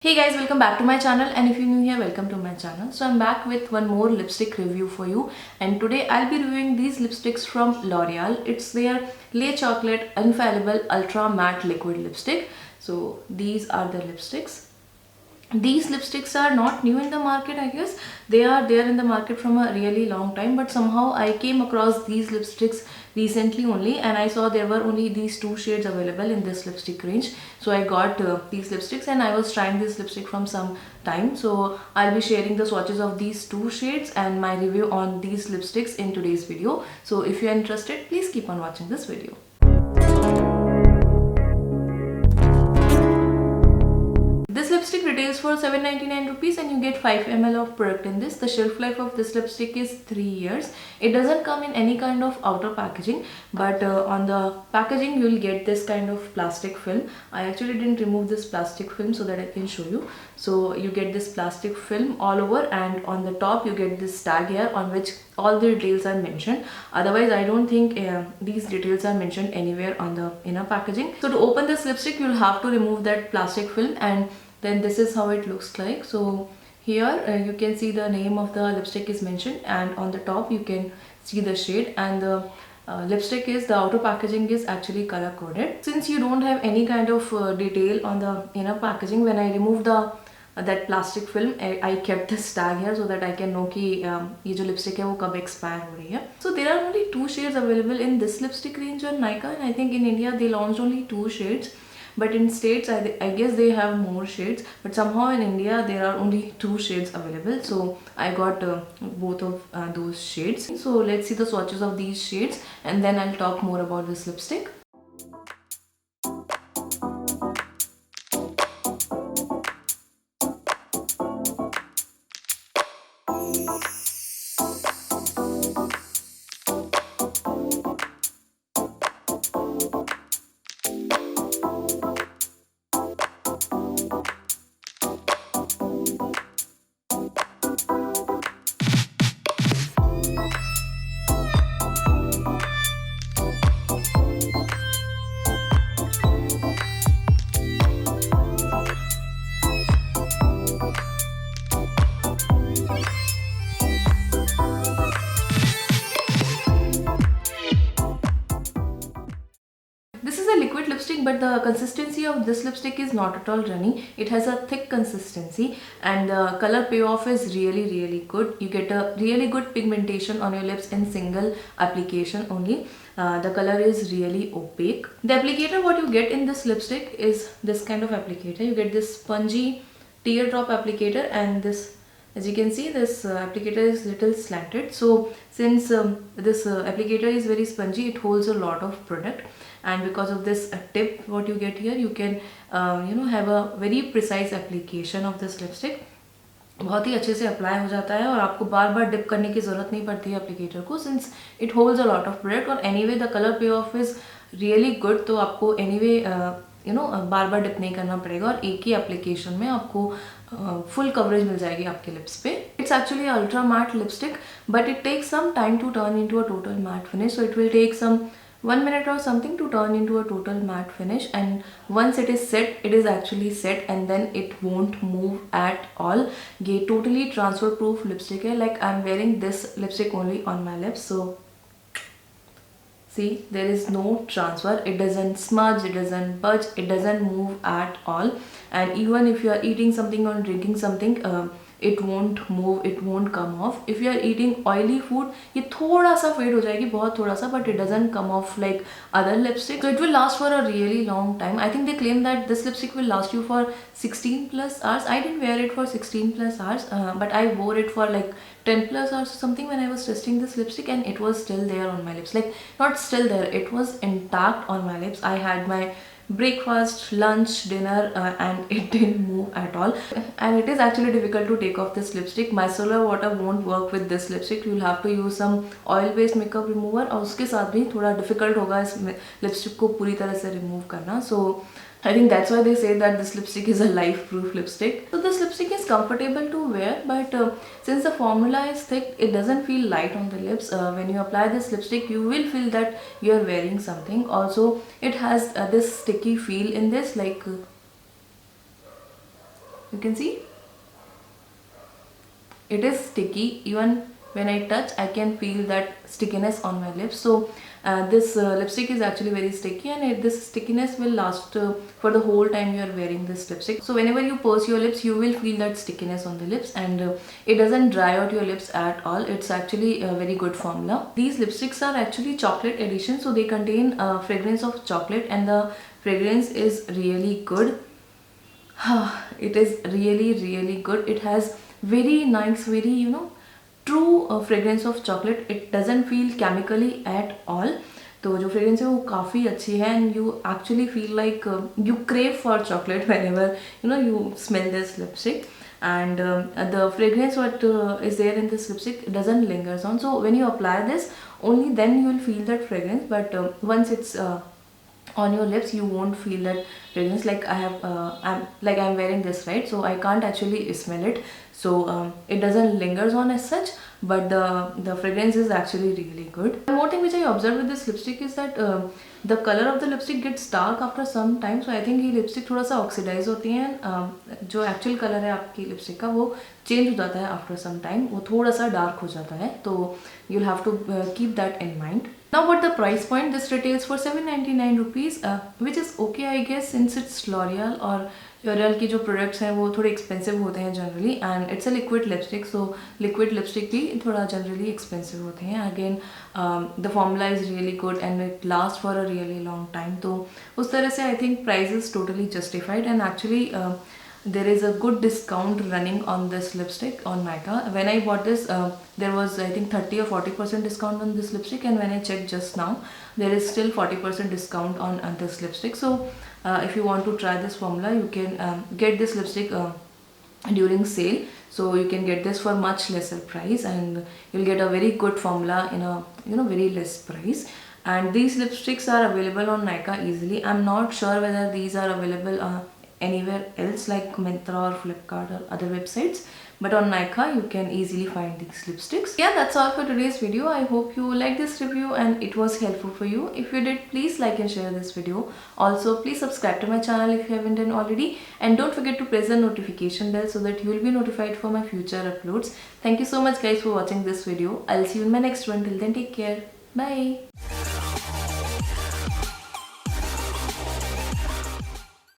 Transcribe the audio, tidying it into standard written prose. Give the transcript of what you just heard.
Hey guys, welcome back to my channel, and if you're new here, welcome to my channel. So I'm back with one more lipstick review for you, and today I'll be reviewing these lipsticks from L'Oreal. It's their Le Chocolate Infallible Ultra Matte Liquid Lipstick. So these are the lipsticks. These lipsticks are not new in the market. I guess they are there in the market from a really long time, but somehow I came across these lipsticks recently only, and I saw there were only these two shades available in this lipstick range. So I got these lipsticks, and I was trying this lipstick from some time. So I'll be sharing the swatches of these two shades and my review on these lipsticks in today's video. So if you're interested, please keep on watching this video. This lipstick retails for 799 rupees and you get 5 ml of product in this. The shelf life of this lipstick is 3 years. It doesn't come in any kind of outer packaging, but on the packaging you will get this kind of plastic film. I actually didn't remove this plastic film so that I can show you. So you get this plastic film all over, and on the top you get this tag here on which all the details are mentioned. Otherwise I don't think these details are mentioned anywhere on the inner packaging. So to open this lipstick you'll have to remove that plastic film, and then this is how it looks like. So here you can see the name of the lipstick is mentioned, and on the top you can see the shade, and the lipstick is, the outer packaging is actually color coded. Since you don't have any kind of detail on the inner packaging, when I remove the that plastic film, I kept this tag here so that I can know कि ये जो lipstick है वो कब expire हो रही है. So there are only two shades available in this lipstick range on Nykaa, and I think in India they launched only two shades. But in states I guess they have more shades, but somehow in India there are only two shades available. So I got both of those shades. So let's see the swatches of these shades and then I'll talk more about this lipstick. Liquid lipstick, but the consistency of this lipstick is not at all runny. It has a thick consistency, and the color payoff is really good. You get a really good pigmentation on your lips in single application only. The color is really opaque. The applicator what you get in this lipstick is this kind of applicator. You get this spongy teardrop applicator, and this, as you can see, this applicator is little slanted. So since this applicator is very spongy, it holds a lot of product, and because of this tip what you get here, you can have a very precise application of this lipstick. बहुत ही अच्छे से apply हो जाता है और आपको बार बार dip करने की ज़रूरत नहीं पड़ती है एप्लीकेटर को, since it holds a lot of product. और एनीवे द कलर पे ऑफ इज़ रियली गुड, तो आपको एनीवे बार बार डिप नहीं करना पड़ेगा और एक ही एप्लीकेशन में आपको फुल कवरेज मिल जाएगी आपके लिप्स पे. It's actually ultra matte lipstick, but it takes some time to turn into a total matte finish. So it will take some 1 minute or something to turn into a total matte finish, and once it is set, it is actually set, and then it won't move at all. ये totally transfer proof lipstick है. Like I'm wearing this lipstick only on my lips, so see, there is no transfer. It doesn't smudge, it doesn't budge, it doesn't move at all. And even if you are eating something or drinking something, it won't move, it won't come off. If you are eating oily food, ये थोड़ा सा fade हो जाएगी, बहुत थोड़ा सा, but it doesn't come off like other lipstick. So it will last for a really long time. I think they claim that this lipstick will last you for 16 plus hours. I didn't wear it for 16 plus hours, but I wore it for like 10 plus hours or something when I was testing this lipstick, and it was still there on my lips. Like, not still there, it was intact on my lips. I had my breakfast, lunch, dinner, and it didn't move at all. And it is actually difficult to take off this lipstick. Micellar water won't work with this lipstick. You'll have to use some oil based makeup remover, और उसके साथ भी थोड़ा difficult होगा इस lipstick को पूरी तरह से remove करना. So I think that's why they say that this lipstick is a life proof lipstick. So this lipstick is comfortable to wear, but since the formula is thick, it doesn't feel light on the lips. When you apply this lipstick, you will feel that you are wearing something. Also, it has this sticky feel in this, like You can see it is sticky. Even when I touch, I can feel that stickiness on my lips. So this lipstick is actually very sticky, and this stickiness will last for the whole time you are wearing this lipstick. So whenever you purse your lips, you will feel that stickiness on the lips, and it doesn't dry out your lips at all. It's actually a very good formula. These lipsticks are actually chocolate edition, so they contain fragrance of chocolate, and the fragrance is really good. It is really good. It has very nice, very true fragrance of chocolate. It doesn't feel chemically at all. तो जो fragrance है वो काफ़ी अच्छी है, and you actually feel like you crave for chocolate whenever you smell this lipstick. And the fragrance what is there in this lipstick doesn't lingers on. So when you apply this, only then you will feel that fragrance. But once it's on your lips, you won't feel that fragrance. Like I'm wearing this, right? So I can't actually smell it. So it doesn't lingers on as such, but the fragrance is actually really good. One more thing which I observed with this lipstick is that the color of the lipstick gets dark after some time. So I think ये lipstick थोड़ा सा oxidize होती है, जो actual color है आपकी lipstick का वो change हो जाता है after some time. वो थोड़ा सा dark हो जाता है, तो you'll have to keep that in mind. Now about the price point, this retails for 799 rupees, which is okay I guess, since it's L'Oreal, और L'Oreal की जो products हैं वो थोड़े expensive होते हैं generally, and it's a liquid lipstick, so liquid lipstick भी थोड़ा generally expensive होते हैं. Again the formula is really good and it lasts for a really long time. तो उस तरह से I think price is totally justified, and actually there is a good discount running on this lipstick on Nykaa. When I bought this, there was I think 30 or 40% discount on this lipstick, and when I checked just now, there is still 40% discount on this lipstick. So if you want to try this formula, you can get this lipstick during sale. So you can get this for much lesser price, and you'll get a very good formula in a very less price. And these lipsticks are available on Nykaa easily. I'm not sure whether these are available anywhere else like Myntra or Flipkart or other websites, but on Nykaa you can easily find these lipsticks. Yeah, that's all for today's video. I hope you liked this review and it was helpful for you. If you did, please like and share this video. Also, please subscribe to my channel if you haven't done already, and don't forget to press the notification bell so that you will be notified for my future uploads. Thank you so much guys for watching this video. I'll see you in my next one. Till then, take care. Bye.